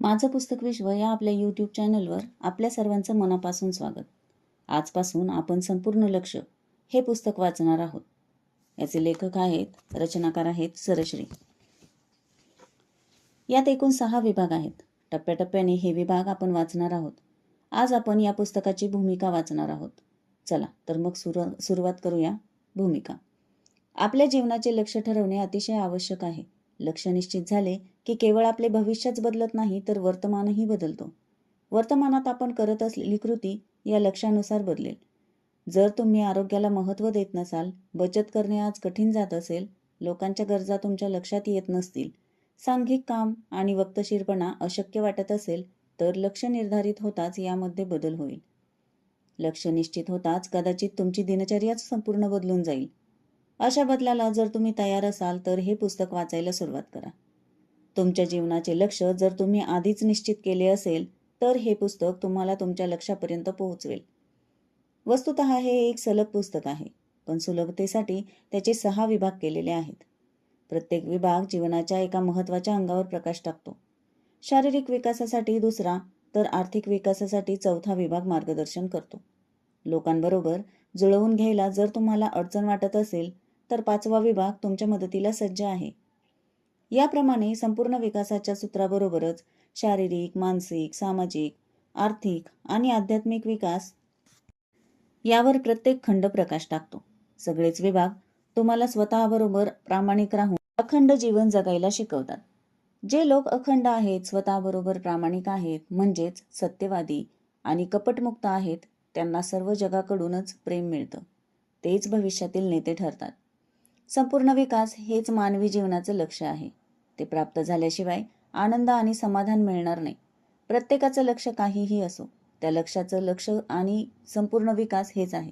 माझं पुस्तक विश्व या आपल्या यूट्यूब चॅनलवर आपल्या सर्वांचं मनापासून स्वागत. आजपासून आपण संपूर्ण लक्ष हे पुस्तक वाचणार आहोत. याचे लेखक आहेत, रचनाकार आहेत सरश्री. यात एकूण 6 विभाग आहेत. टप्प्याटप्प्याने हे विभाग आपण वाचणार आहोत. आज आपण या पुस्तकाची भूमिका वाचणार आहोत. चला तर मग सुरुवात करूया. भूमिका. आपल्या जीवनाचे लक्ष्य ठरवणे अतिशय आवश्यक आहे. लक्ष्य निश्चित झाले की केवळ आपले भविष्यच बदलत नाही तर वर्तमानही बदलतो. वर्तमानात आपण करत असलेली कृती या लक्ष्यानुसार बदलेल. जर तुम्ही आरोग्याला महत्त्व देत नसाल, बचत करणे आज कठीण जात असेल, लोकांच्या गरजा तुमच्या लक्षात येत नसतील, सांघिक काम आणि वक्तशीरपणा अशक्य वाटत असेल, तर लक्ष्य निर्धारित होताच यामध्ये बदल होईल. लक्ष्य निश्चित होताच कदाचित तुमची दिनचर्याच संपूर्ण बदलून जाईल. अशा बदलाला जर तुम्ही तयार असाल तर हे पुस्तक वाचायला सुरुवात करा. तुमच्या जीवनाचे लक्ष्य जर तुम्ही आधीच निश्चित केले असेल तर हे पुस्तक तुम्हाला तुमच्या लक्ष्यापर्यंत पोहोचवेल. वस्तुतः हे एक सलग पुस्तक आहे, पण सुलभतेसाठी त्याचे 6 विभाग केलेले आहेत. प्रत्येक विभाग जीवनाच्या एका महत्त्वाच्या अंगावर प्रकाश टाकतो. शारीरिक विकासासाठी दुसरा तर आर्थिक विकासासाठी चौथा विभाग मार्गदर्शन करतो. लोकांबरोबर जुळवून घ्यायला जर तुम्हाला अडचण वाटत असेल तर 5वा विभाग तुमच्या मदतीला सज्ज आहे. याप्रमाणे संपूर्ण विकासाच्या सूत्राबरोबरच शारीरिक, मानसिक, सामाजिक, आर्थिक आणि आध्यात्मिक विकास यावर प्रत्येक खंड प्रकाश टाकतो. सगळेच विभाग तुम्हाला स्वतःबरोबर प्रामाणिक राहून अखंड जीवन जगायला शिकवतात. जे लोक अखंड आहेत, स्वतःबरोबर प्रामाणिक आहेत, म्हणजेच सत्यवादी आणि कपटमुक्त आहेत, त्यांना सर्व जगाकडूनच प्रेम मिळतं. तेच भविष्यातील नेते ठरतात. संपूर्ण विकास हेच मानवी जीवनाचं लक्ष्य आहे. ते प्राप्त झाल्याशिवाय आनंद आणि समाधान मिळणार नाही. प्रत्येकाचं लक्ष्य काहीही असो, त्या लक्ष्याचं लक्ष्य आणि संपूर्ण विकास हेच आहे.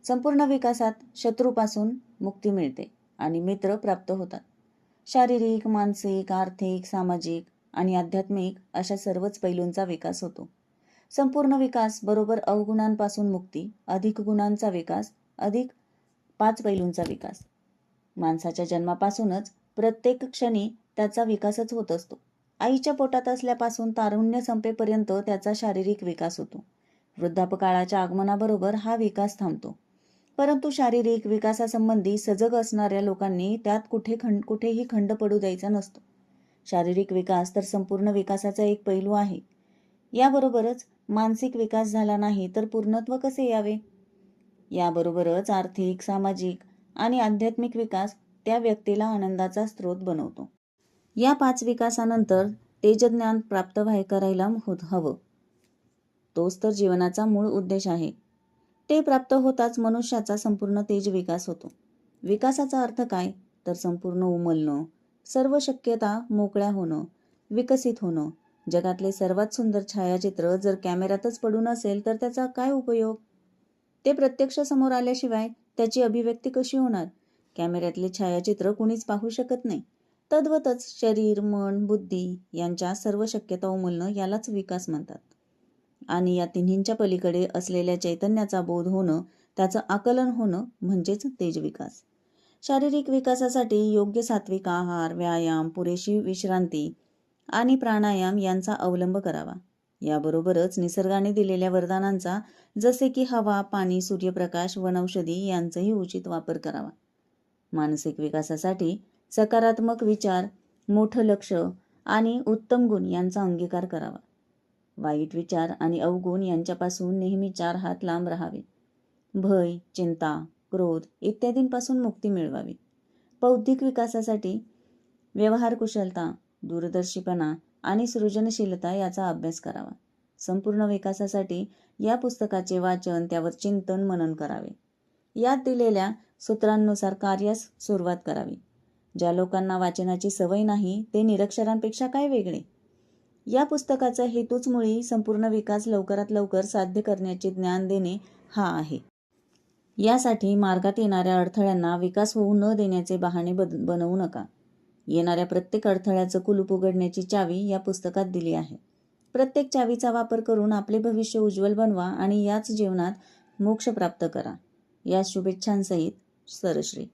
संपूर्ण विकासात शत्रूपासून मुक्ती मिळते आणि मित्र प्राप्त होतात. शारीरिक, मानसिक, आर्थिक, सामाजिक आणि आध्यात्मिक अशा सर्वच पैलूंचा विकास होतो. संपूर्ण विकास बरोबर अवगुणांपासून मुक्ती, अधिक गुणांचा विकास, अधिक 5 पैलूंचा विकास. माणसाच्या जन्मापासूनच प्रत्येक क्षणी त्याचा विकासच होत असतो. आईच्या पोटात असल्यापासून तारुण्य संपेपर्यंत त्याचा शारीरिक विकास होतो. वृद्धापकाळाच्या आगमनाबरोबर हा विकास थांबतो. परंतु शारीरिक विकासासंबंधी सजग असणाऱ्या लोकांनी त्यात कुठेही खंड पडू द्यायचा नसतो. शारीरिक विकास तर संपूर्ण विकासाचा एक पैलू आहे. याबरोबरच मानसिक विकास झाला नाही तर पूर्णत्व कसे यावे? याबरोबरच आर्थिक, सामाजिक आणि आध्यात्मिक विकास त्या व्यक्तीला आनंदाचा स्रोत बनवतो. या 5 विकासानंतर तेजज्ञान प्राप्त करायला हवं. तोच तर जीवनाचा मूळ उद्देश आहे. ते प्राप्त होताच मनुष्याचा संपूर्ण तेज विकास होतो. विकासाचा अर्थ काय? तर संपूर्ण उमलणं, सर्व शक्यता मोकळ्या होणं, विकसित होणं. जगातले सर्वात सुंदर छायाचित्र जर कॅमेऱ्यातच पडून असेल तर त्याचा काय उपयोग? ते प्रत्यक्ष समोर आल्याशिवाय त्याची अभिव्यक्ती कशी होणार? कॅमेऱ्यातले छायाचित्र कुणीच पाहू शकत नाही. तद्वतच शरीर, मन, बुद्धी यांच्या सर्व शक्यता उमलणं यालाच विकास म्हणतात. आणि या तिन्हींच्या पलीकडे असलेल्या चैतन्याचा बोध होणं, त्याचं आकलन होणं म्हणजेच तेजविकास. शारीरिक विकासासाठी योग्य सात्विक आहार, व्यायाम, पुरेशी विश्रांती आणि प्राणायाम यांचा अवलंब करावा. याबरोबरच निसर्गाने दिलेल्या वरदानांचा जसे की हवा, पाणी, सूर्यप्रकाश, वनौषधी यांचाही उचित वापर करावा. मानसिक विकासासाठी सकारात्मक विचार, मोठं लक्ष आणि उत्तम गुण यांचा अंगीकार करावा. वाईट विचार आणि अवगुण यांच्यापासून नेहमी 4 हात लांब राहावे. भय, चिंता, क्रोध इत्यादींपासून मुक्ती मिळवावी. बौद्धिक विकासासाठी व्यवहार कुशलता, दूरदर्शीपणा आणि सृजनशीलता याचा अभ्यास करावा. संपूर्ण विकासासाठी या पुस्तकाचे वाचन, त्यावर चिंतन, मनन करावे. यात दिलेल्या सूत्रांनुसार कार्यास सुरुवात करावी. ज्या लोकांना वाचनाची सवय नाही ते निरक्षरांपेक्षा काय वेगळे? या पुस्तकाचा हेतूच मुळी संपूर्ण विकास लवकरात लवकर साध्य करण्याचे ज्ञान देणे हा आहे. यासाठी मार्गात येणाऱ्या अडथळ्यांना विकास होऊ न देण्याचे बहाणे बनवू नका. येणाऱ्या प्रत्येक अडथळ्याचं कुलूप उघडण्याची चावी या पुस्तकात दिली आहे. प्रत्येक चावीचा वापर करून आपले भविष्य उज्ज्वल बनवा आणि याच जीवनात मोक्ष प्राप्त करा. या शुभेच्छांसहित सरश्री.